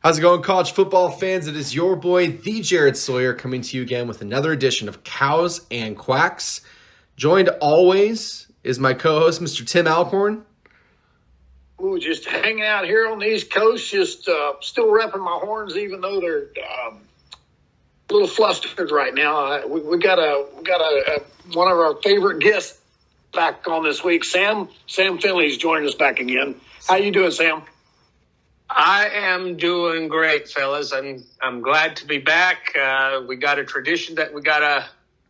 How's it going, college football fans? It is your boy, the Jared Sawyer, coming to you again with another edition of Cows and Quacks. Joined always is my co-host, Mr. Tim Alcorn. Ooh, just hanging out here on the East Coast, just still repping my horns, even though they're a little flustered right now. We got one of our favorite guests back on this week. Sam Finley's joining us back again. How you doing, Sam? I am doing great, fellas. I'm glad to be back. We got a tradition that we gotta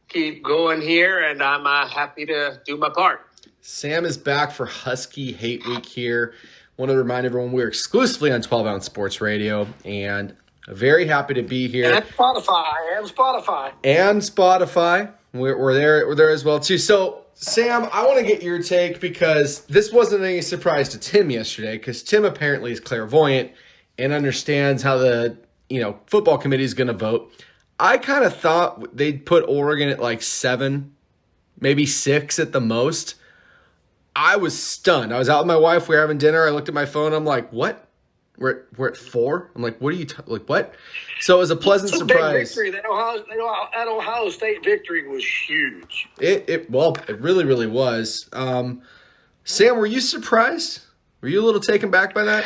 keep going here, and I'm happy to do my part. Sam is back for Husky Hate Week here. Want to remind everyone we're exclusively on 12 Ounce Sports Radio, and very happy to be here. And Spotify. We're there as well too. So, Sam, I want to get your take because this wasn't any surprise to Tim yesterday, because Tim apparently is clairvoyant and understands how the football committee is going to vote. I kind of thought they'd put Oregon at like 7, maybe 6 at the most. I was stunned. I was out with my wife. We were having dinner. I looked at my phone. I'm like, what? We're at 4? I'm like, what are you what? So it was a pleasant surprise. Big victory. That Ohio State victory was huge. It really, really was. Sam, were you surprised? Were you a little taken back by that?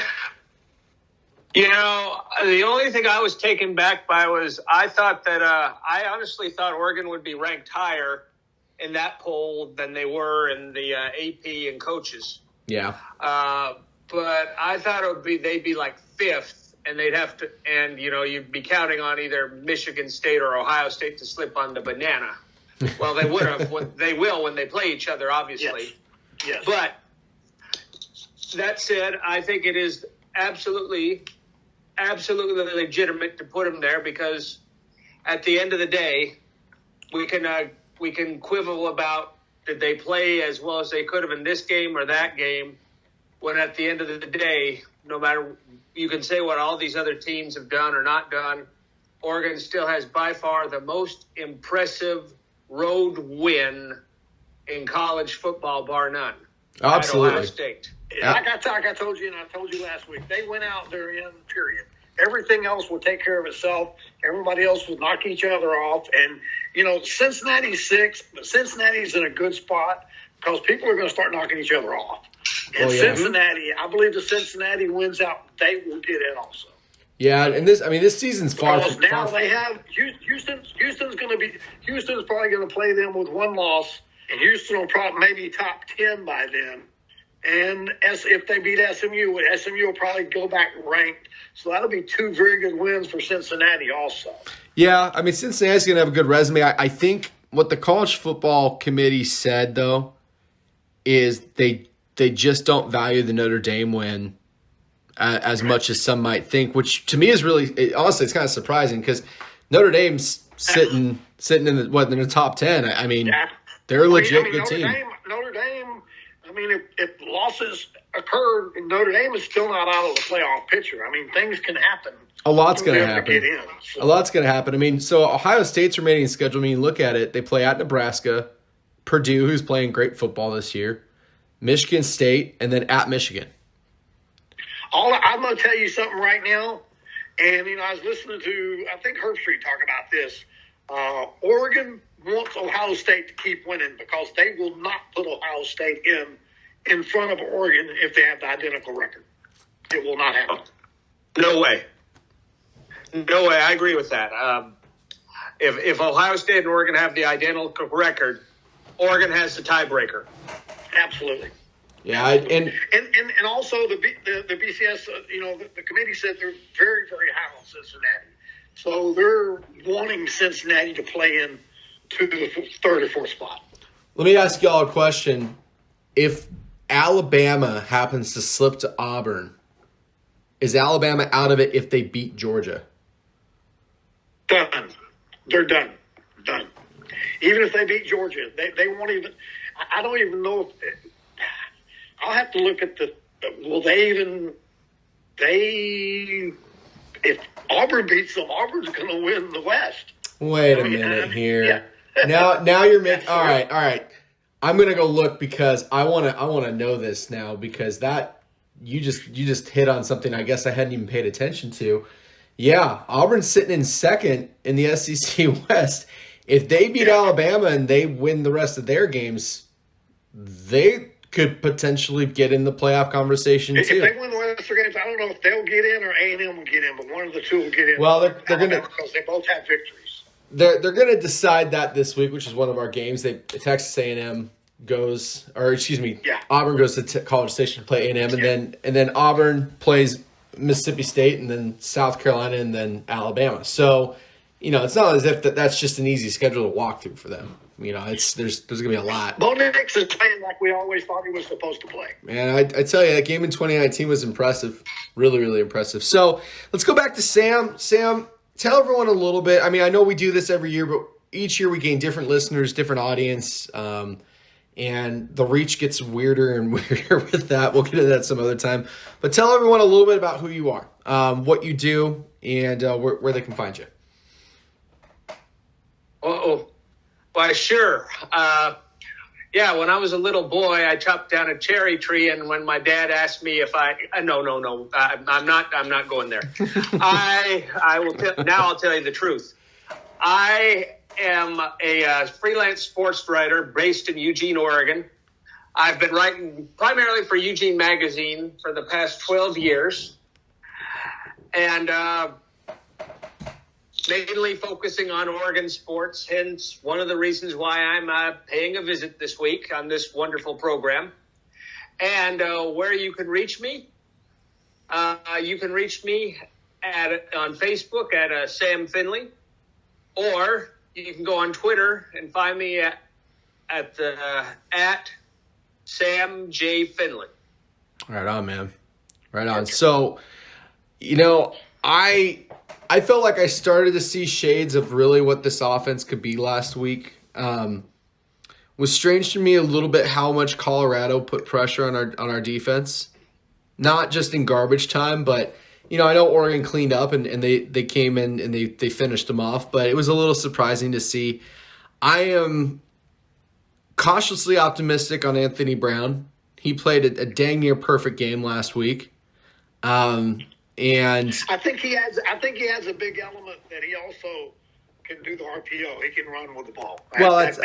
The only thing I was taken back by was I thought that I honestly thought Oregon would be ranked higher in that poll than they were in the AP and coaches. Yeah. But I thought they'd be like 5th, and they'd have to, and you'd be counting on either Michigan State or Ohio State to slip on the banana. Well, they would have. They will when they play each other, obviously. Yes. But that said, I think it is absolutely legitimate to put them there, because at the end of the day, we can quibble about did they play as well as they could have in this game or that game, when at the end of the day, no matter, you can say what all these other teams have done or not done, Oregon still has by far the most impressive road win in college football, bar none. Absolutely. At Ohio State. Like I told you, and I told you last week, they went out there in period. Everything else will take care of itself. Everybody else will knock each other off. And, Cincinnati's 6, but Cincinnati's in a good spot because people are going to start knocking each other off. And Cincinnati, I believe the Cincinnati wins out, they will get in also. Yeah, and this season's far from now they have Houston's probably going to play them with one loss, and Houston will probably maybe top 10 by then. And if they beat SMU will probably go back ranked. So that'll be 2 very good wins for Cincinnati also. Yeah, Cincinnati's going to have a good resume. I think what the college football committee said, though, is they just don't value the Notre Dame win as much as some might think, which to me is really, honestly, it's kind of surprising because Notre Dame's sitting in the top 10. They're a legit good team. Notre Dame, if losses occur, Notre Dame is still not out of the playoff picture. Things can happen. A lot's going to happen. So. A lot's going to happen. So Ohio State's remaining schedule, you look at it, they play at Nebraska, Purdue, who's playing great football this year, Michigan State, and then at Michigan. I'm going to tell you something right now, and I was listening to, I think Herbstreit talk about this. Oregon wants Ohio State to keep winning because they will not put Ohio State in front of Oregon if they have the identical record. It will not happen. No way. I agree with that. If Ohio State and Oregon have the identical record, Oregon has the tiebreaker. Absolutely. Yeah, and also the BCS, the committee said they're very, very high on Cincinnati, so they're wanting Cincinnati to play in to the 3rd or 4th spot. Let me ask y'all a question: if Alabama happens to slip to Auburn, is Alabama out of it if they beat Georgia? Done. They're done. Even if they beat Georgia, they won't even. I don't even know if. I'll have to look at will they even. If Auburn beats them, Auburn's going to win the West. Wait a minute here. Yeah. Now you're making. All right. I'm going to go look because I want to know this now because that you just hit on something I guess I hadn't even paid attention to. Yeah, Auburn's sitting in second in the SEC West. If they beat Alabama and they win the rest of their games, they could potentially get in the playoff conversation too. If they win the rest of their games, I don't know if they'll get in or A&M will get in, but one of the two will get in. Well, they're going to, because they both have victories. They're going to decide that this week, which is one of our games. Texas A&M goes, or excuse me, Auburn goes to College Station to play A&M, and then Auburn plays Mississippi State, and then South Carolina, and then Alabama. So, it's not as if that's just an easy schedule to walk through for them. There's going to be a lot. Bo Nix is playing like we always thought he was supposed to play. Man, I tell you, that game in 2019 was impressive. Really, really impressive. So let's go back to Sam. Sam, tell everyone a little bit. I mean, I know we do this every year, but each year we gain different listeners, different audience, and the reach gets weirder and weirder with that. We'll get into that some other time. But tell everyone a little bit about who you are, what you do, and where they can find you. Why, sure. When I was a little boy, I chopped down a cherry tree, and when my dad asked me if I'm not going there. I'll tell you the truth. I am a freelance sports writer based in Eugene, Oregon. I've been writing primarily for Eugene Magazine for the past 12 years, and mainly focusing on Oregon sports, hence one of the reasons why I'm paying a visit this week on this wonderful program. And where you can reach me, on Facebook at Sam Finley, or you can go on Twitter and find me at Sam J. Finley. Right on, man. Right on. So, I felt like I started to see shades of really what this offense could be last week. Was strange to me a little bit how much Colorado put pressure on our defense, not just in garbage time, but I know Oregon cleaned up and they came in and they finished them off, but it was a little surprising to see. I am cautiously optimistic on Anthony Brown. He played a dang near perfect game last week. And I think he has a big element that he also can do the RPO. He can run with the ball. That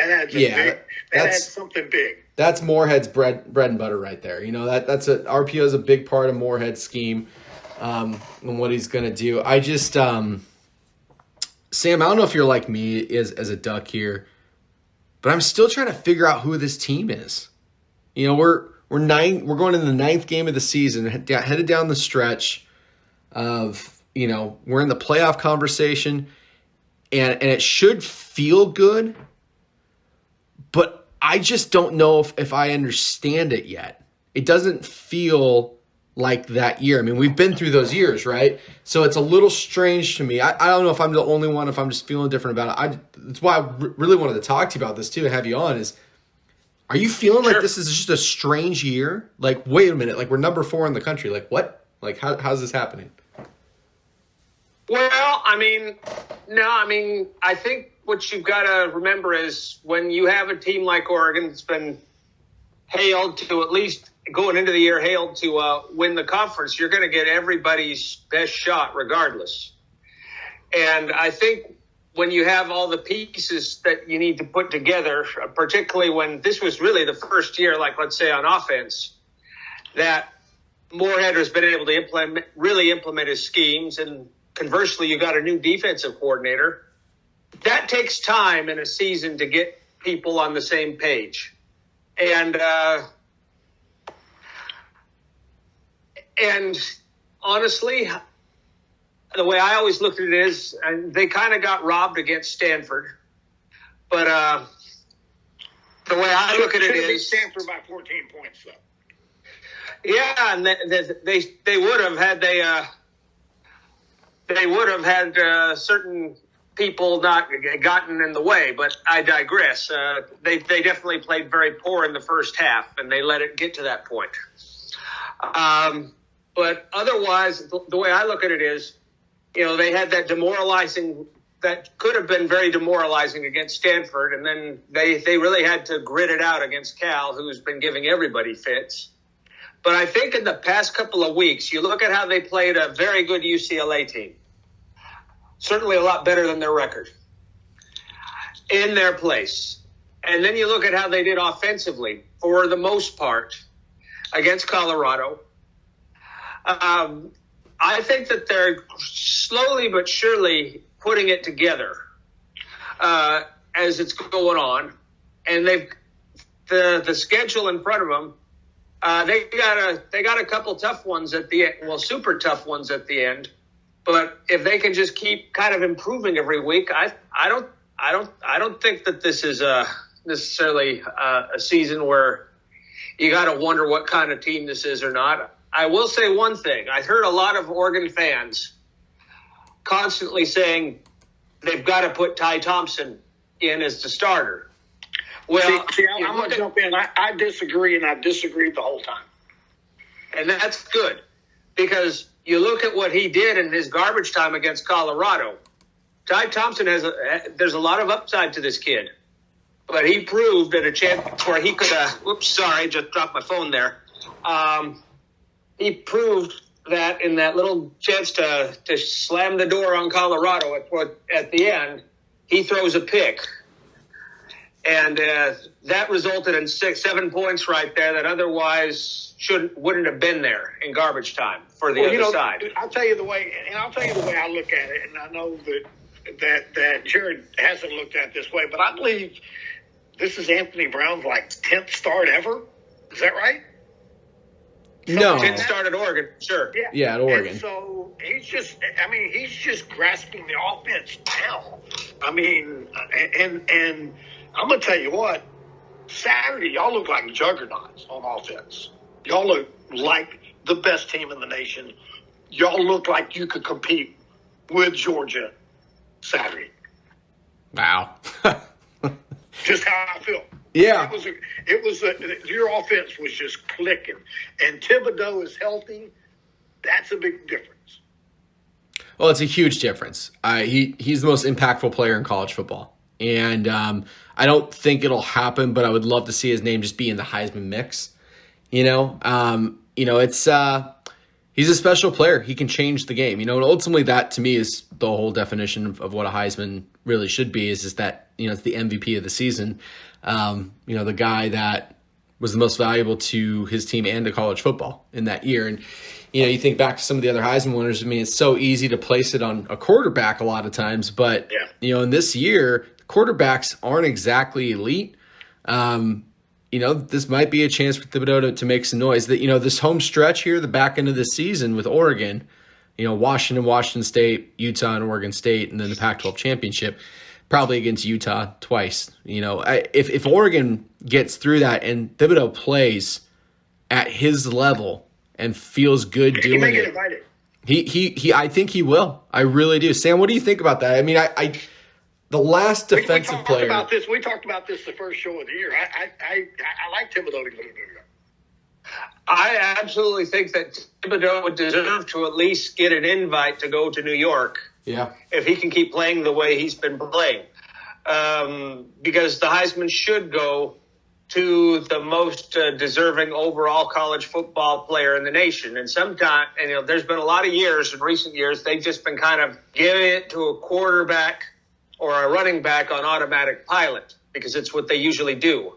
adds something big. That's Moorhead's bread and butter right there. That's RPO is a big part of Moorhead's scheme, and what he's going to do. I just Sam, I don't know if you're like me as a Duck here, but I'm still trying to figure out who this team is. We're going into the 9th game of the season, headed down the stretch of, we're in the playoff conversation and it should feel good, but I just don't know if I understand it yet. It doesn't feel like that year. I mean, we've been through those years, right? So it's a little strange to me. I don't know if I'm the only one, if I'm just feeling different about it. That's why I really wanted to talk to you about this too and have you on is, are you feeling like this is just a strange year? Like, wait a minute, like we're number 4 in the country. Like what? Like how's this happening? Well, I think what you've got to remember is when you have a team like Oregon that's been hailed to, at least going into the year, hailed to win the conference, you're going to get everybody's best shot regardless. And I think when you have all the pieces that you need to put together, particularly when this was really the first year, like let's say on offense, that Moorhead has been able to implement his schemes, and conversely, you got a new defensive coordinator. That takes time in a season to get people on the same page. And honestly, the way I always looked at it is, and they kind of got robbed against Stanford. But the way I look at it is, Stanford by 14 points, though. Yeah, and they would have had certain people not gotten in the way, but I digress. They definitely played very poor in the first half, and they let it get to that point. But otherwise, the way I look at it is, they had that could have been very demoralizing against Stanford, and then they really had to grit it out against Cal, who's been giving everybody fits. But I think in the past couple of weeks, you look at how they played a very good UCLA team. Certainly a lot better than their record in their place. And then you look at how they did offensively for the most part against Colorado. I think that they're slowly but surely putting it together as it's going on. And the schedule in front of them, they got a couple tough ones at the end, well, super tough ones at the end. But if they can just keep kind of improving every week, I don't think that this is necessarily a season where you got to wonder what kind of team this is or not. I will say one thing. I heard a lot of Oregon fans constantly saying they've got to put Ty Thompson in as the starter. Well, see, I'm going to jump in. I disagree, and I've disagreed the whole time. And that's good because you look at what he did in his garbage time against Colorado. Ty Thompson there's a lot of upside to this kid. But he proved at a chance where he could just dropped my phone there. He proved that in that little chance to slam the door on Colorado at the end, he throws a pick. And that resulted in 6-7 points right there that otherwise wouldn't have been there in garbage time for the other side. I'll tell you the way I look at it, and I know that Jared hasn't looked at it this way, but I believe this is Anthony Brown's 10th start ever. Is that right? No. 10th start at Oregon, sure. Yeah, at Oregon. And so he's just grasping the offense now. I mean, and I'm going to tell you what, Saturday, y'all look like juggernauts on offense. Y'all look like the best team in the nation. Y'all look like you could compete with Georgia Saturday. Wow. Just how I feel. Yeah. Your offense was just clicking. And Thibodeau is healthy. That's a big difference. Well, it's a huge difference. He's the most impactful player in college football. And I don't think it'll happen, but I would love to see his name just be in the Heisman mix. It's he's a special player. He can change the game. And ultimately that to me is the whole definition of what a Heisman really should be is that, it's the MVP of the season. The guy that was the most valuable to his team and to college football in that year. And, you think back to some of the other Heisman winners. I mean, it's so easy to place it on a quarterback a lot of times, but, in this year, quarterbacks aren't exactly elite. This might be a chance for Thibodeau to make some noise. That this home stretch here, the back end of the season with Oregon, Washington State, Utah, and Oregon State, and then the Pac-12 championship, probably against Utah twice. If Oregon gets through that and Thibodeau plays at his level and feels good doing it, invited. I think he will. I really do. Sam, what do you think about that? I mean, the last defensive player. We talked about this the first show of the year. I like Thibodeau to go to New York. I absolutely think that Thibodeau would deserve to at least get an invite to go to New York. Yeah. If he can keep playing the way he's been playing. Because the Heisman should go to the most deserving overall college football player in the nation. And sometimes, there's been a lot of years, in recent years, they've just been kind of giving it to a quarterback or a running back on automatic pilot because it's what they usually do.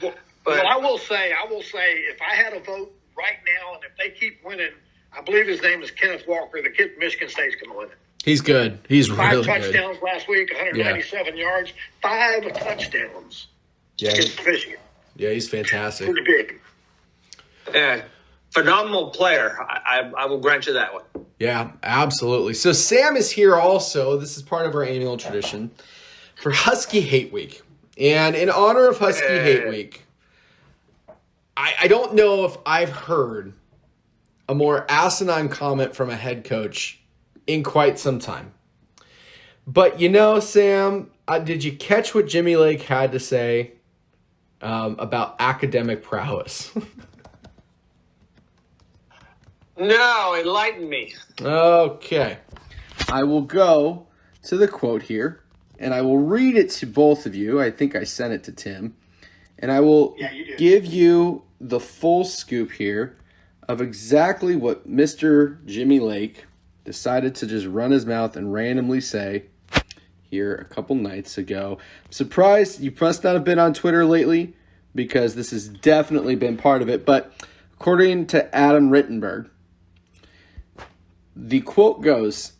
But I will say, if I had a vote right now, and if they keep winning, I believe his name is Kenneth Walker. The kid from Michigan State's going to win it. He's good. He's really good. 5 touchdowns last week, 197 yards, 5 touchdowns. Yeah, against Michigan. Yeah, he's fantastic. Pretty big. Yeah, phenomenal player. I will grant you that one. Yeah, absolutely. So Sam is here also. This is part of our annual tradition for Husky Hate Week. And in honor of Husky Hate Week, I don't know if I've heard a more asinine comment from a head coach in quite some time. But Sam, did you catch what Jimmy Lake had to say about academic prowess? No, enlighten me. Okay. I will go to the quote here, and I will read it to both of you. I think I sent it to Tim. And I will give you the full scoop here of exactly what Mr. Jimmy Lake decided to just run his mouth and randomly say here a couple nights ago. I'm surprised you must not have been on Twitter lately because this has definitely been part of it. But according to Adam Rittenberg, the quote goes,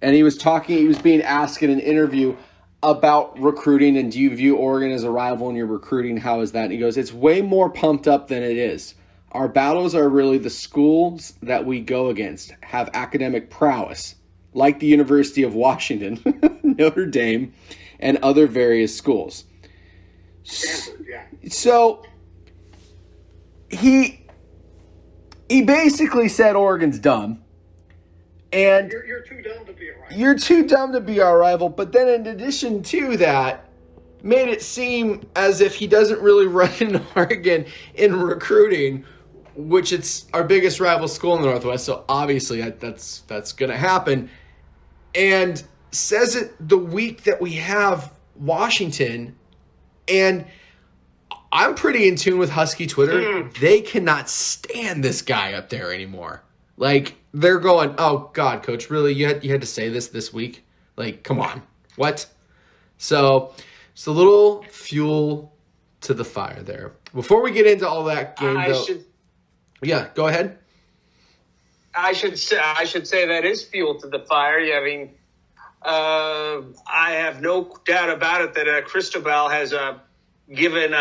and he was being asked in an interview about recruiting and do you view Oregon as a rival in your recruiting? How is that? And he goes, it's way more pumped up than it is. Our battles are really the schools that we go against have academic prowess, like the University of Washington, Notre Dame, and other various schools. So he basically said Oregon's dumb. And you're too dumb to be a rival. You're too dumb to be our rival. But then in addition to that, made it seem as if he doesn't really run in Oregon in recruiting, which it's our biggest rival school in the Northwest. So obviously that's going to happen. And says it the week that we have Washington. And I'm pretty in tune with Husky Twitter. They cannot stand this guy up there anymore. Like, they're going, oh, God, Coach, really? You had to say this week? Like, come on. What? So, it's a little fuel to the fire there. Before we get into all that game, yeah, go ahead. I should say that is fuel to the fire. I mean, I have no doubt about it that Cristobal has given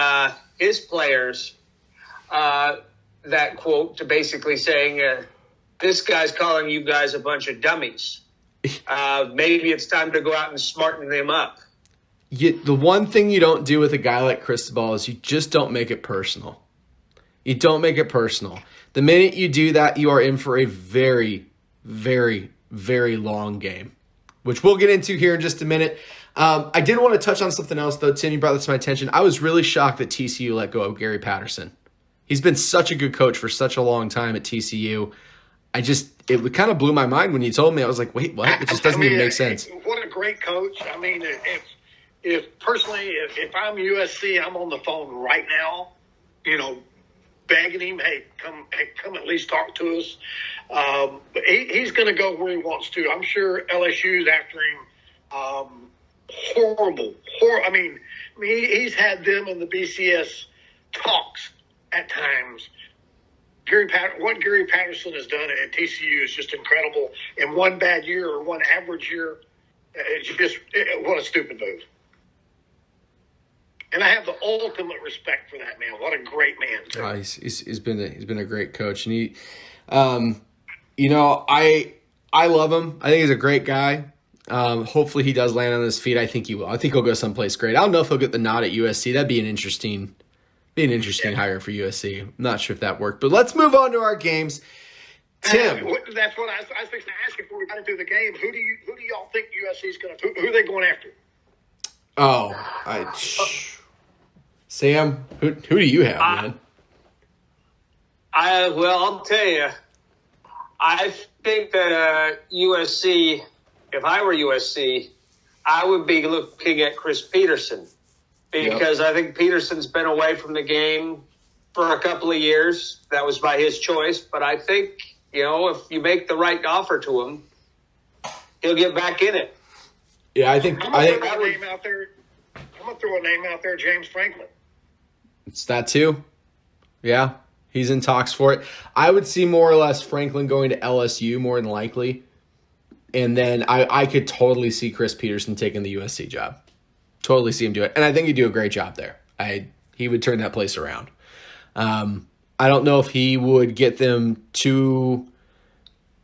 his players that quote to basically saying, this guy's calling you guys a bunch of dummies. Maybe it's time to go out and smarten them up. The one thing you don't do with a guy like Cristobal is you just don't make it personal. You don't make it personal. The minute you do that, you are in for a very, very, very long game, which we'll get into here in just a minute. I did want to touch on something else, though. Tim, you brought this to my attention. I was really shocked that TCU let go of Gary Patterson. He's been such a good coach for such a long time at TCU. It kind of blew my mind when you told me. I was like, wait, what? It just doesn't even make sense. What a great coach. I mean, if I'm USC, I'm on the phone right now, begging him, hey, come at least talk to us. But he's going to go where he wants to. I'm sure LSU's after him. Horrible. I mean, he's had them in the BCS talks at times. What Gary Patterson has done at TCU is just incredible. In one bad year or one average year, what a stupid move. And I have the ultimate respect for that man. What a great man, too. He's been a great coach, and he, I love him. I think he's a great guy. Hopefully he does land on his feet. I think he will. I think he'll go someplace great. I don't know if he'll get the nod at USC. That'd be an interesting hire for USC. I'm not sure if that worked, but let's move on to our games. Tim, that's what I was fixing to ask you before we got into the game. Who do y'all think USC is going to? Who are they going after? Sam, who do you have, man? I'll tell you. I think that USC. If I were USC, I would be looking at Chris Peterson. Because I think Peterson's been away from the game for a couple of years. That was by his choice. But I think, if you make the right offer to him, he'll get back in it. Yeah, I think I'm going to throw a name out there, James Franklin. It's that too. Yeah, he's in talks for it. I would see more or less Franklin going to LSU more than likely. And then I could totally see Chris Peterson taking the USC job. Totally see him do it. And I think he'd do a great job there. He would turn that place around. I don't know if he would get them to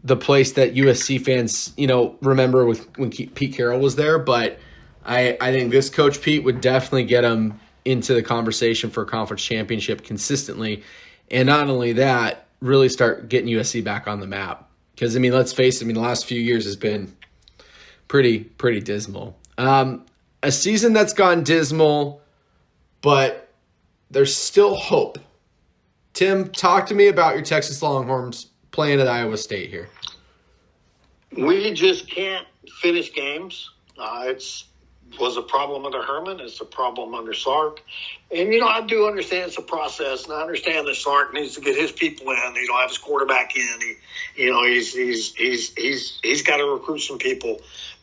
the place that USC fans, remember when Pete Carroll was there. But I think this Coach Pete would definitely get him into the conversation for a conference championship consistently. And not only that, really start getting USC back on the map. Because, let's face it, the last few years has been pretty dismal. A season that's gone dismal, but there's still hope. Tim, talk to me about your Texas Longhorns playing at Iowa State here. We just can't finish games. It's was a problem under Herman. It's a problem under Sark. And, I do understand it's a process, and I understand that Sark needs to get his people in. Have his quarterback in. He's got to recruit some people.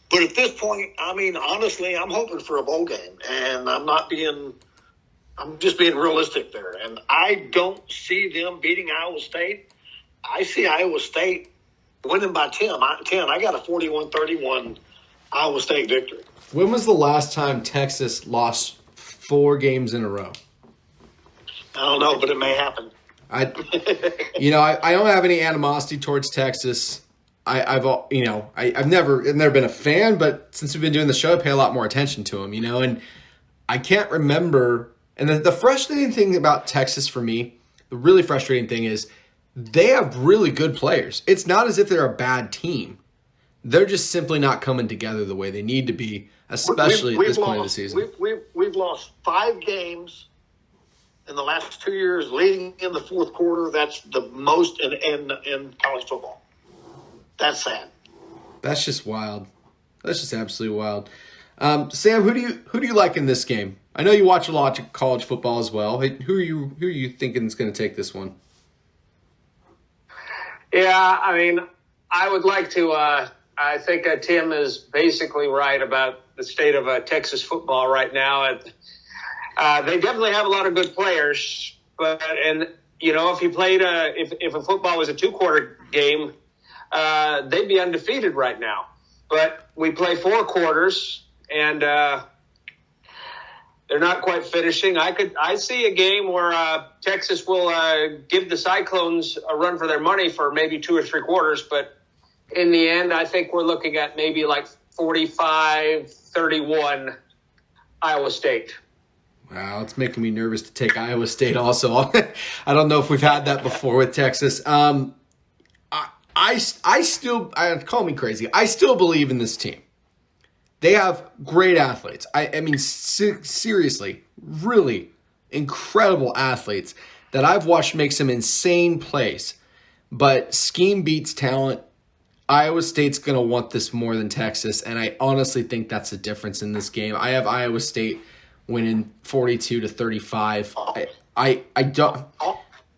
But at this point, honestly, I'm hoping for a bowl game, and I'm just being realistic there. And I don't see them beating Iowa State. I see Iowa State winning by 10. I got a 41-31 Iowa State victory. When was the last time Texas lost 4 games in a row? I don't know, but it may happen. I don't have any animosity towards Texas. I've never been a fan, but since we've been doing the show, I pay a lot more attention to them, and I can't remember. And the frustrating thing about Texas for me, the really frustrating thing is they have really good players. It's not as if they're a bad team. They're just simply not coming together the way they need to be, especially at this point of the season. We've lost 5 games in the last 2 years, leading in the fourth quarter. That's the most in college football. That's sad. That's just wild. That's just absolutely wild. Sam, who do you like in this game? I know you watch a lot of college football as well. Who are you thinking is going to take this one? Yeah, I would like to. I think Tim is basically right about the state of Texas football right now. They definitely have a lot of good players, if you played if a football was a 2-quarter game, they'd be undefeated right now. But we play 4 quarters, and they're not quite finishing. I see a game where Texas will give the Cyclones a run for their money for maybe 2 or 3 quarters, but in the end, I think we're looking at maybe like 45-31 Iowa State. Wow, it's making me nervous to take Iowa State also. I don't know if we've had that before with Texas. I still call me crazy. I still believe in this team. They have great athletes. Seriously, really incredible athletes that I've watched make some insane plays. But scheme beats talent. Iowa State's going to want this more than Texas, and I honestly think that's the difference in this game. I have Iowa State winning 42-35. I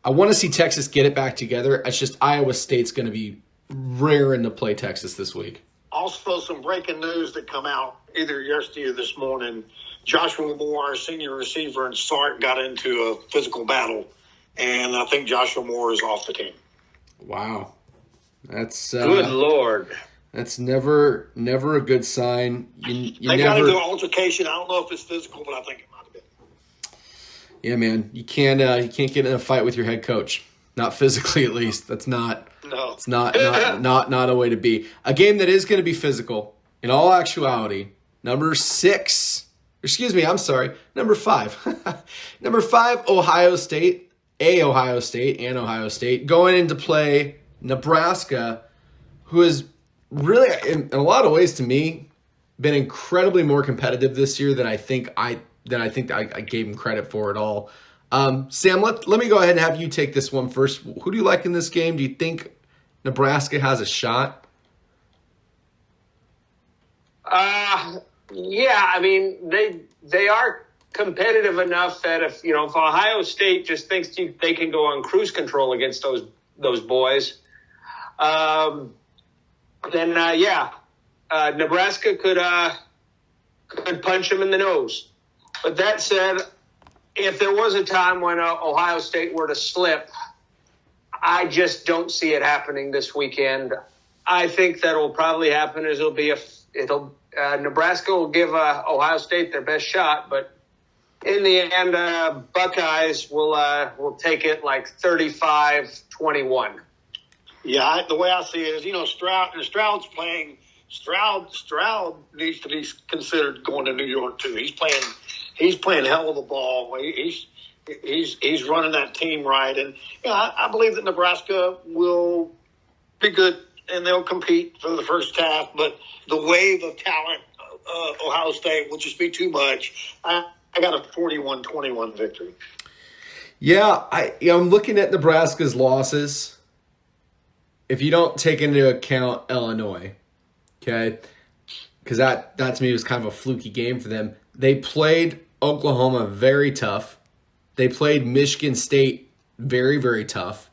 want to see Texas get it back together. It's just Iowa State's going to be raring to play Texas this week. Also, some breaking news that come out either yesterday or this morning. Joshua Moore, our senior receiver, and Sark got into a physical battle, and I think Joshua Moore is off the team. Wow. That's good Lord. That's never a good sign. They got into an altercation. I don't know if it's physical, but I think it might have been. Yeah, man. You can't get in a fight with your head coach. Not physically, at least. That's not. No. It's not a way to be. A game that is going to be physical. In all actuality, number 5. Number 5, Ohio State. Ohio State going into play Nebraska, who has really, in a lot of ways to me, been incredibly more competitive this year than I think I gave him credit for at all. Sam, let me go ahead and have you take this one first. Who do you like in this game? Do you think Nebraska has a shot? Yeah, they are competitive enough that if Ohio State just thinks they can go on cruise control against those boys, then Nebraska could punch them in the nose. But that said, if there was a time when Ohio State were to slip, I just don't see it happening this weekend. I think that will probably happen is Nebraska will give Ohio State their best shot, but in the end, Buckeyes will take it like 35-21. Yeah, the way I see it is, Stroud's playing. Stroud needs to be considered going to New York too. He's playing hell of a ball. He's running that team right, and I believe that Nebraska will be good and they'll compete for the first half. But the wave of talent, Ohio State will just be too much. I got a 41-21 victory. Yeah, I'm looking at Nebraska's losses. If you don't take into account Illinois, okay, because that to me was kind of a fluky game for them. They played Oklahoma very tough. They played Michigan State very, very tough.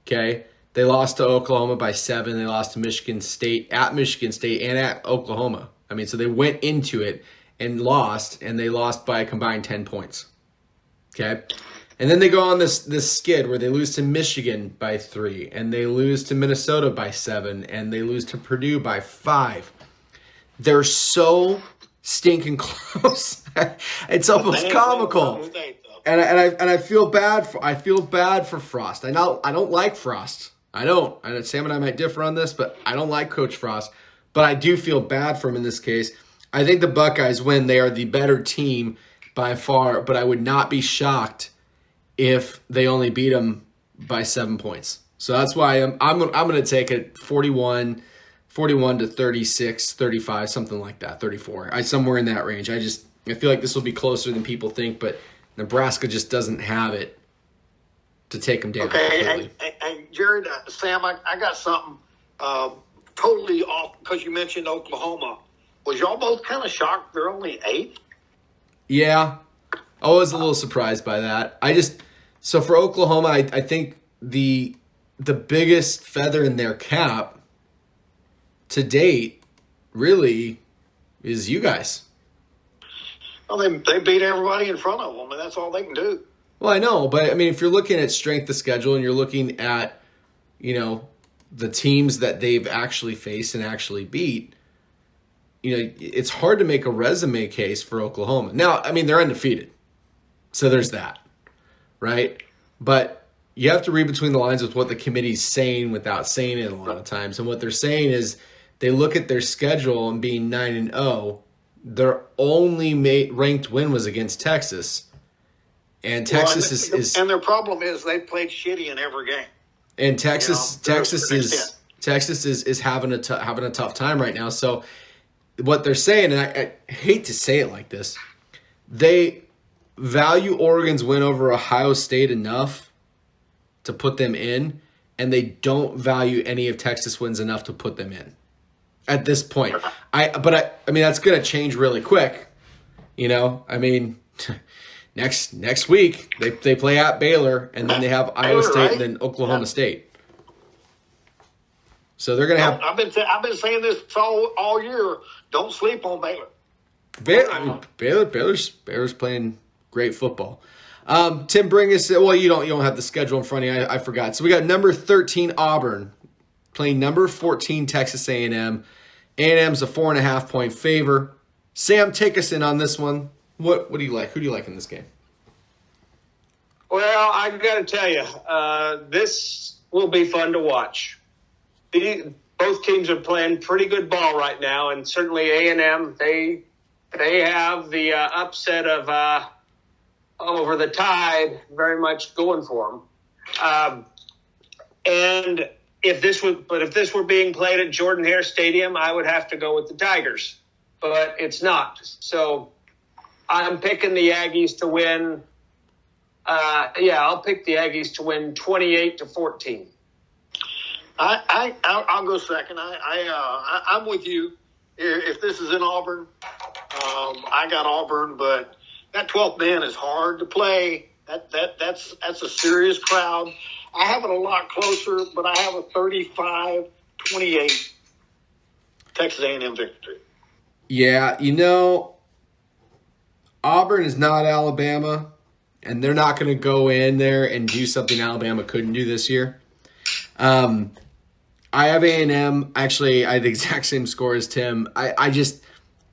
Okay? They lost to Oklahoma by 7. They lost to Michigan State and at Oklahoma. I mean, so they went into it and lost, and they lost by a combined 10 points. Okay? And then they go on this skid where they lose to Michigan by 3, and they lose to Minnesota by 7, and they lose to Purdue by 5. They're so stinking close. It's almost comical. And I feel bad for Frost. I don't like Frost. I don't. Sam and I might differ on this, but I don't like Coach Frost. But I do feel bad for him in this case. I think the Buckeyes win. They are the better team by far, but I would not be shocked if they only beat them by 7 points. So that's why I'm going to take it 41 to 36, 35, something like that, 34. Somewhere in that range. I feel like this will be closer than people think, but Nebraska just doesn't have it to take them down. Okay, and Jared, Sam, I got something totally off because you mentioned Oklahoma. Was y'all both kind of shocked they're only 8? Yeah, I was a little surprised by that. So for Oklahoma, I think the biggest feather in their cap to date really is you guys. Well, they beat everybody in front of them, and that's all they can do. Well, I know, but I mean, if you're looking at strength of schedule and you're looking at, the teams that they've actually faced and actually beat, it's hard to make a resume case for Oklahoma. Now, I mean, they're undefeated. So there's that, right? But you have to read between the lines with what the committee's saying without saying it a lot of times. And what they're saying is they look at their schedule and being 9-0, their only ranked win was against Texas. And Texas is and their problem is they played shitty in every game. And Texas is having a tough time right now. So what they're saying, and I hate to say it like this, they value Oregon's win over Ohio State enough to put them in, and they don't value any of Texas wins enough to put them in at this point. I mean that's going to change really quick. I mean next week they play at Baylor, and then they have Iowa State, right? And then Oklahoma State. So they're going to have. I've been saying this all year. Don't sleep on Baylor. Baylor's playing great football. Tim, bring us. Well, you don't have the schedule in front of you. I forgot. So we got number 13 Auburn playing number 14 Texas A&M. A&M's a 4.5 point favor. Sam, take us in on this one. What do you like? Who do you like in this game? Well, I got to tell you, this will be fun to watch. Both teams are playing pretty good ball right now, and certainly A&M, they have the upset of over the Tide very much going for them. And if this were being played at Jordan-Hare Stadium, I would have to go with the Tigers, but it's not. So I'm picking the Aggies to win. I'll pick the Aggies to win 28-14. I'll go second. I'm with you. If this is in Auburn, I got Auburn, but that 12th man is hard to play. That's a serious crowd. I have it a lot closer, but I have a 35-28 Texas A&M victory. Yeah, Auburn is not Alabama, and they're not going to go in there and do something Alabama couldn't do this year. I have A&M. Actually, I had the exact same score as Tim.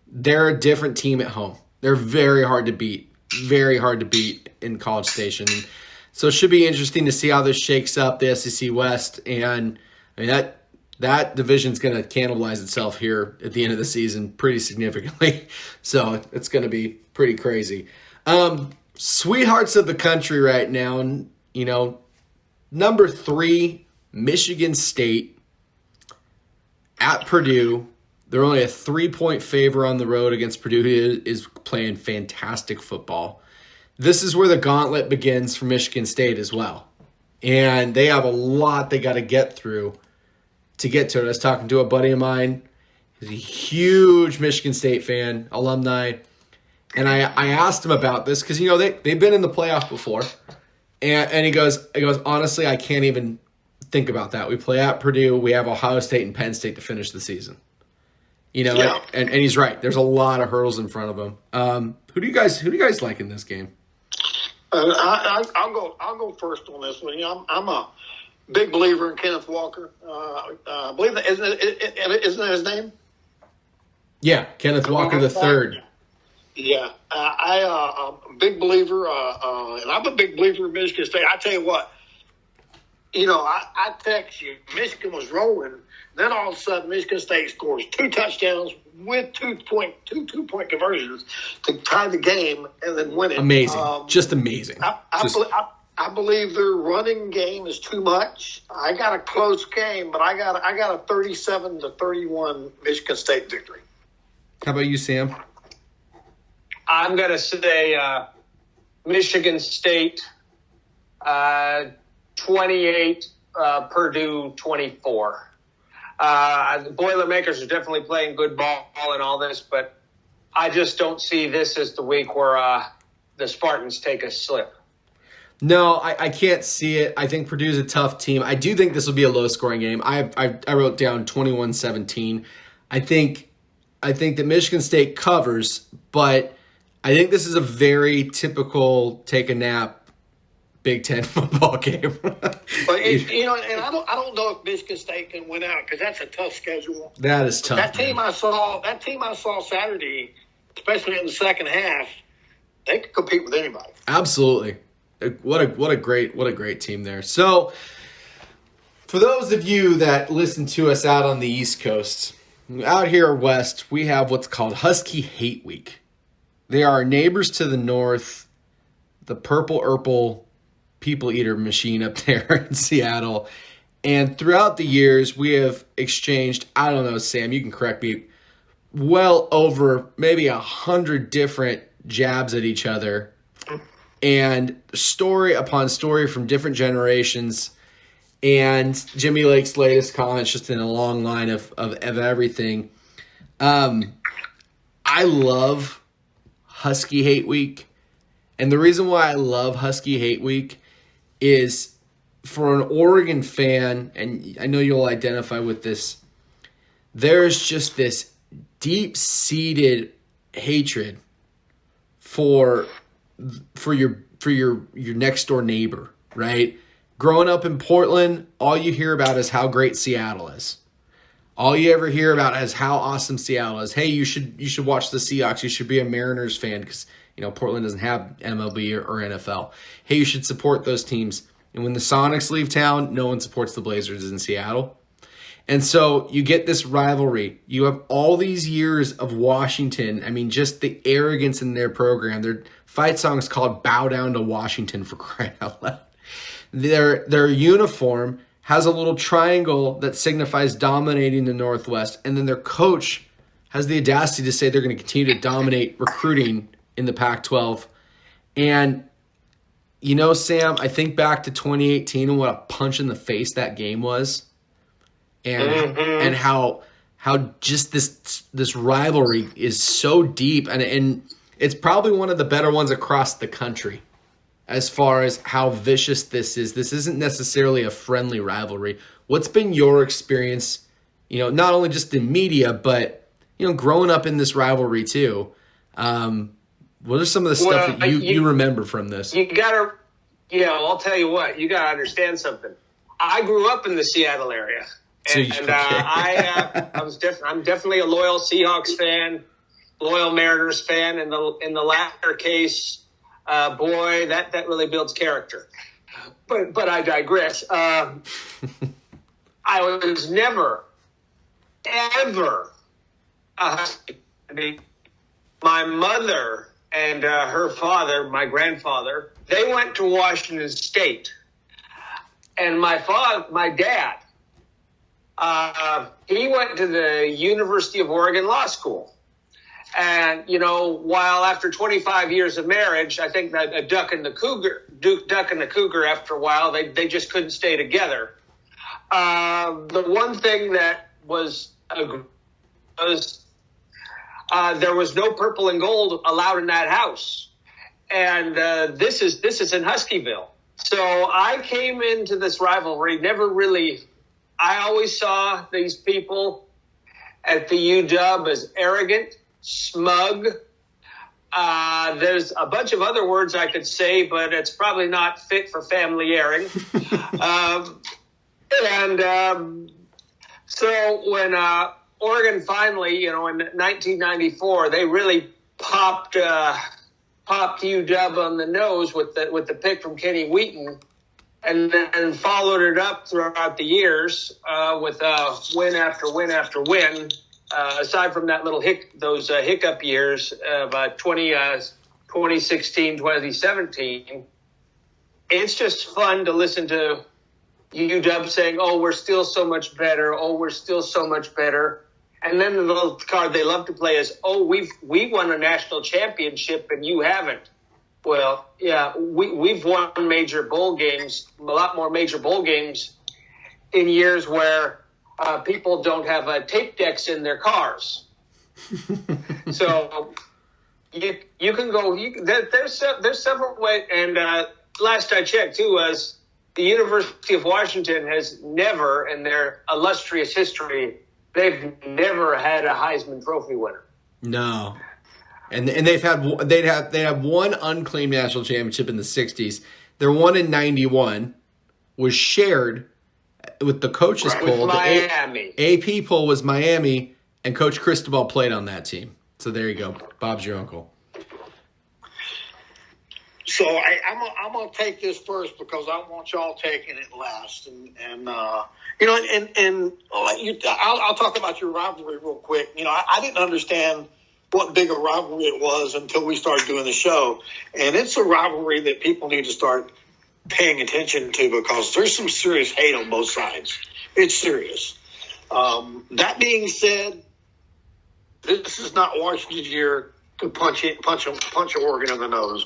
They're a different team at home. They're very hard to beat in College Station. So it should be interesting to see how this shakes up, the SEC West. And I mean, that division's going to cannibalize itself here at the end of the season pretty significantly. So it's going to be pretty crazy. Sweethearts of the country right now, number 3, Michigan State at Purdue. They're only a 3-point favor on the road against Purdue, who is playing fantastic football. This is where the gauntlet begins for Michigan State as well. And they have a lot they got to get through to get to it. I was talking to a buddy of mine He's a huge Michigan State fan, alumni. And I asked him about this because, they've been in the playoff before. And he goes, honestly, I can't even think about that. We play at Purdue. We have Ohio State and Penn State to finish the season. Yeah. And he's right. There's a lot of hurdles in front of him. Who do you guys like in this game? I'll go first on this one. I'm a big believer in Kenneth Walker. I believe that isn't that his name? Yeah, Kenneth Walker the third. Yeah, I'm a big believer, and I'm a big believer in Michigan State. I tell you what, I text you, Michigan was rolling. Then all of a sudden, Michigan State scores 2 touchdowns with two-point conversions to tie the game and then win it. Amazing, just amazing. I believe their running game is too much. I got a close game, but I got a 37-31 Michigan State victory. How about you, Sam? I'm going to say Michigan State 28, Purdue 24. The Boilermakers are definitely playing good ball and all this, but I just don't see this as the week where the Spartans take a slip. No, I can't see it. I think Purdue's a tough team. I do think this will be a low-scoring game. I wrote down 21-17. I think that Michigan State covers, but I think this is a very typical take-a-nap Big Ten football game. But and I don't know if Michigan State can win out because that's a tough schedule. That is tough. That team I saw Saturday, especially in the second half, they could compete with anybody. Absolutely. What a great team there. So, for those of you that listen to us out on the East Coast, out here west, we have what's called Husky Hate Week. They are our neighbors to the north, the Purple people eater machine up there in Seattle. And throughout the years, we have exchanged, I don't know, Sam, you can correct me, well over maybe 100 different jabs at each other. And story upon story from different generations. And Jimmy Lake's latest comments just in a long line of everything. I love Husky Hate Week. And the reason why I love Husky Hate Week is for an Oregon fan, and I know you'll identify with this, there's just this deep-seated hatred for your next door neighbor, right? Growing up in Portland, all you hear about is how great Seattle is. All you ever hear about is how awesome Seattle is. Hey, you should watch the Seahawks. You should be a Mariners fan because Portland doesn't have MLB or NFL. Hey, you should support those teams. And when the Sonics leave town, no one supports the Blazers in Seattle. And so you get this rivalry. You have all these years of Washington. I mean, just the arrogance in their program. Their fight song is called Bow Down to Washington, for crying out loud. Their uniform has a little triangle that signifies dominating the Northwest. And then their coach has the audacity to say they're going to continue to dominate recruiting in the Pac-12. And, Sam, I think back to 2018 and what a punch in the face that game was. And how just this rivalry is so deep. And it's probably one of the better ones across the country as far as how vicious this is. This isn't necessarily a friendly rivalry. What's been your experience, not only just in media, but, growing up in this rivalry too? What are some of the stuff that you remember from this? I'll tell you what, you got to understand something. I grew up in the Seattle area. I'm definitely a loyal Seahawks fan, loyal Mariners fan. In the latter case, boy, that really builds character. But I digress. I was never, ever a Husky. My mother and her father, my grandfather, they went to Washington State, and my dad. He went to the University of Oregon Law School. And, while after 25 years of marriage, I think that a duck and the cougar, after a while, they just couldn't stay together. The one thing that was a because there was no purple and gold allowed in that house. And this is in Huskyville. So I came into this rivalry I always saw these people at the UW as arrogant, smug. There's a bunch of other words I could say, but it's probably not fit for family airing. So when Oregon finally, in 1994, they really popped UW on the nose with the pick from Kenny Wheaton, and then followed it up throughout the years with win after win after win. Aside from that little those hiccup years of 2016, 2017, it's just fun to listen to UW saying, "Oh, we're still so much better. Oh, we're still so much better." And then the little card they love to play is, "Oh, we won a national championship and you haven't." Well, yeah, we've won major bowl games, a lot more major bowl games in years where people don't have tape decks in their cars. So you can go. There's several ways. And last I checked too was the University of Washington has never, in their illustrious history, they've never had a Heisman Trophy winner. No, and they have one unclaimed national championship in the '60s. Their one in '91 was shared with the coaches poll. With Miami. The AP poll was Miami, and Coach Cristobal played on that team. So there you go. Bob's your uncle. So I'm gonna take this first because I want y'all taking it last, I'll talk about your rivalry real quick. I didn't understand what big a rivalry it was until we started doing the show, and it's a rivalry that people need to start paying attention to because there's some serious hate on both sides. It's serious. That being said, this is not Washington's year to punch Oregon in the nose.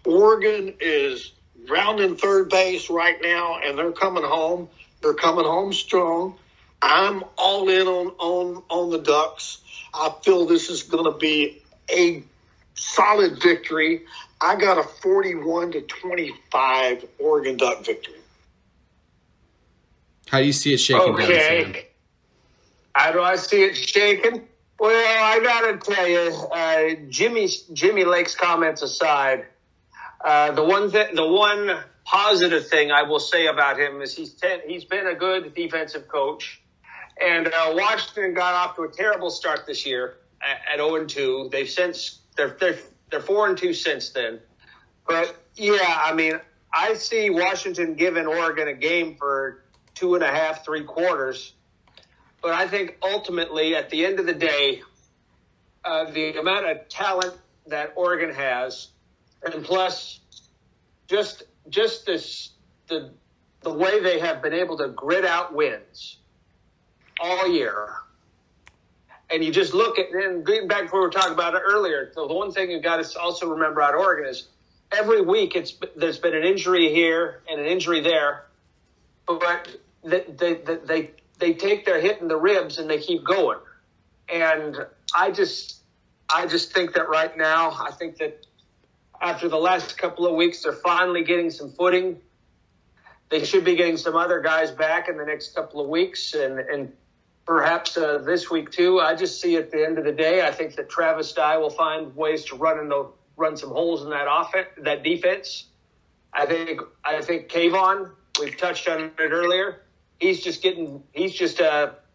Oregon is rounding third base right now, and they're coming home. They're coming home strong. I'm all in on the Ducks. I feel this is going to be a solid victory. I got a 41-25 Oregon Duck victory. How do you see it shaking down, Sam? How do I see it shaking? Well, I got to tell you, Jimmy Lake's comments aside, the one positive thing I will say about him is he's been a good defensive coach, and Washington got off to a terrible start this year at 0-2. They're 4-2 since then, but yeah, I mean, I see Washington giving Oregon a game for 2.5, 3 quarters, but I think ultimately at the end of the day, the amount of talent that Oregon has, and plus just the way they have been able to grit out wins all year. And you just look at, and getting back to what we were talking about earlier, the one thing you've got to also remember about Oregon is every week there's been an injury here and an injury there, but they take their hit in the ribs and they keep going. And I just think that right now, I think that after the last couple of weeks, they're finally getting some footing. They should be getting some other guys back in the next couple of weeks and perhaps this week too. I just see at the end of the day, I think that Travis Dye will find ways to run some holes in that defense. I think Kayvon, we've touched on it earlier. He's just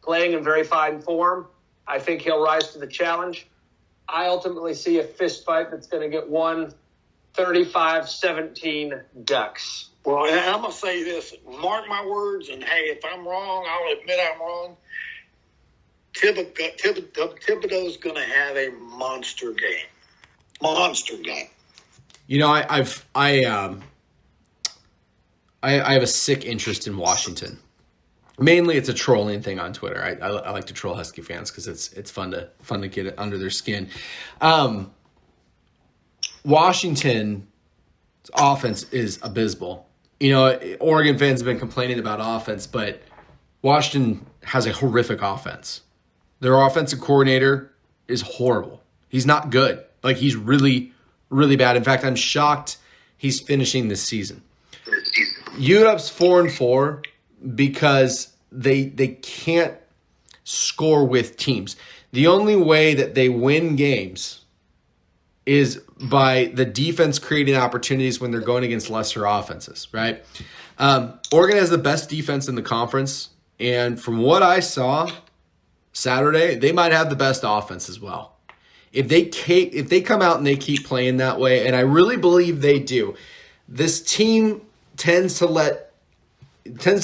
playing in very fine form. I think he'll rise to the challenge. I ultimately see a fist fight that's going to get won 35-17 Ducks. Well, and I'm going to say this. Mark my words, and hey, if I'm wrong, I'll admit I'm wrong. Thibodeau's going to have a monster game. Monster game. I have a sick interest in Washington. Mainly, it's a trolling thing on Twitter. I like to troll Husky fans because it's fun to get it under their skin. Washington's offense is abysmal. Oregon fans have been complaining about offense, but Washington has a horrific offense. Their offensive coordinator is horrible. He's not good. Like, he's really, really bad. In fact, I'm shocked he's finishing this season. UW's 4-4 because they can't score with teams. The only way that they win games is by the defense creating opportunities when they're going against lesser offenses, right? Oregon has the best defense in the conference, and from what I saw Saturday, they might have the best offense as well. If they come out and they keep playing that way, and I really believe they do, this team tends to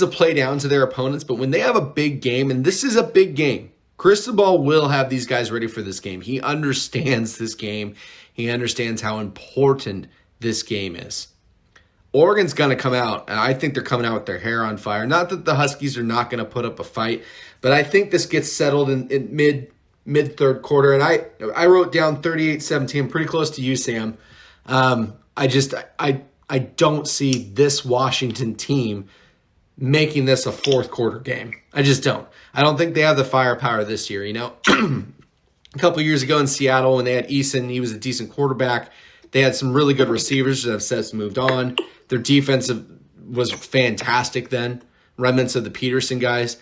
play down to their opponents, but when they have a big game, and this is a big game, Cristobal will have these guys ready for this game. He understands this game. He understands how important this game is. Oregon's going to come out, and I think they're coming out with their hair on fire. Not that the Huskies are not going to put up a fight, but I think this gets settled in mid-third quarter, and I wrote down 38-17, pretty close to you, Sam. I don't see this Washington team making this a fourth quarter game. I just don't. I don't think they have the firepower this year. You know, a couple years ago in Seattle when they had Eason, he was a decent quarterback. They had some really good receivers that have since moved on. Their defensive was fantastic then, remnants of the Peterson guys.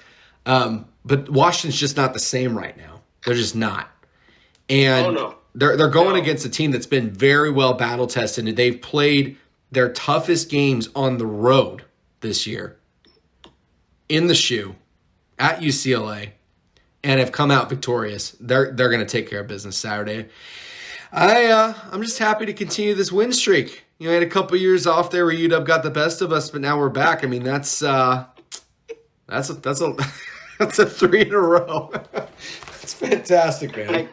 But Washington's just not the same right now. They're just not. And they're going against a team that's been very well battle tested, and they've played their toughest games on the road this year in the shoe at UCLA and have come out victorious. They're going to take care of business Saturday. I'm just happy to continue this win streak. You know, I had a couple years off there where UW got the best of us, but now we're back. I mean, that's a 3 in a row. That's fantastic, man.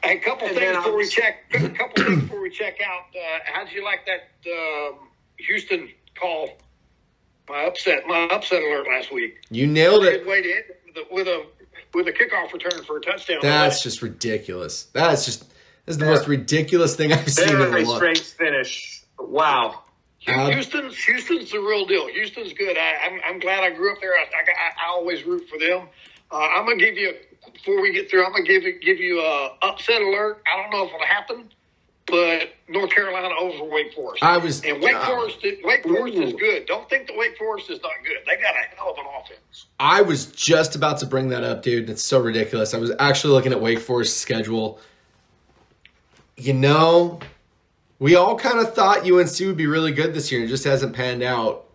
A couple things before we check. Out. How'd you like that Houston call? My upset alert last week. You nailed it. Good way to end with a kickoff return for a touchdown. That's just ridiculous. This is the most ridiculous thing I've seen in a Very long. straight finish. Wow. Houston's the real deal. Houston's good. I'm glad I grew up there. I always root for them. I'm gonna give you before we get through. I'm gonna give you a upset alert. I don't know if it'll happen, but North Carolina over Wake Forest. Wake Forest is good. Don't think that Wake Forest is not good. They got a hell of an offense. I was just about to bring that up, dude. It's so ridiculous. I was actually looking at Wake Forest's schedule. You know, we all kind of thought UNC would be really good this year. It just hasn't panned out.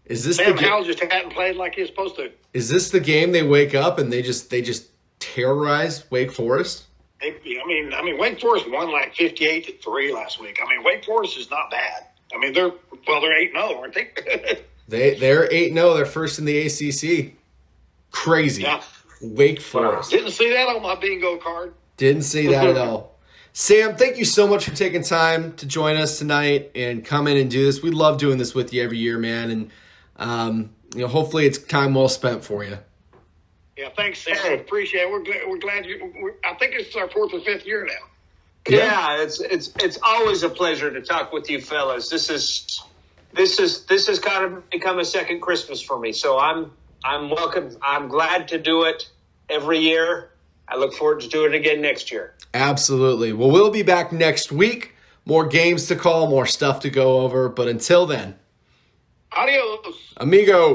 Is this Sam Howell just hadn't played like he's supposed to. Is this the game they wake up and they just terrorize Wake Forest? I mean, Wake Forest won like 58-3 last week. I mean, Wake Forest is not bad. I mean, they're 8-0, aren't they? They're 8-0. They're first in the ACC. Crazy. Yeah. Wake Forest. Didn't see that on my bingo card. Didn't see that at all. Sam, thank you so much for taking time to join us tonight and come in and do this. We love doing this with you every year, man. And hopefully it's time well spent for you. Yeah, thanks, Sam. I appreciate it. We're glad you. I think it's our 4th or 5th year now. Yeah, it's always a pleasure to talk with you fellas. This has kind of become a second Christmas for me. So I'm welcome. I'm glad to do it every year. I look forward to doing it again next year. Absolutely. Well, we'll be back next week. More games to call, more stuff to go over. But until then, adios, amigo.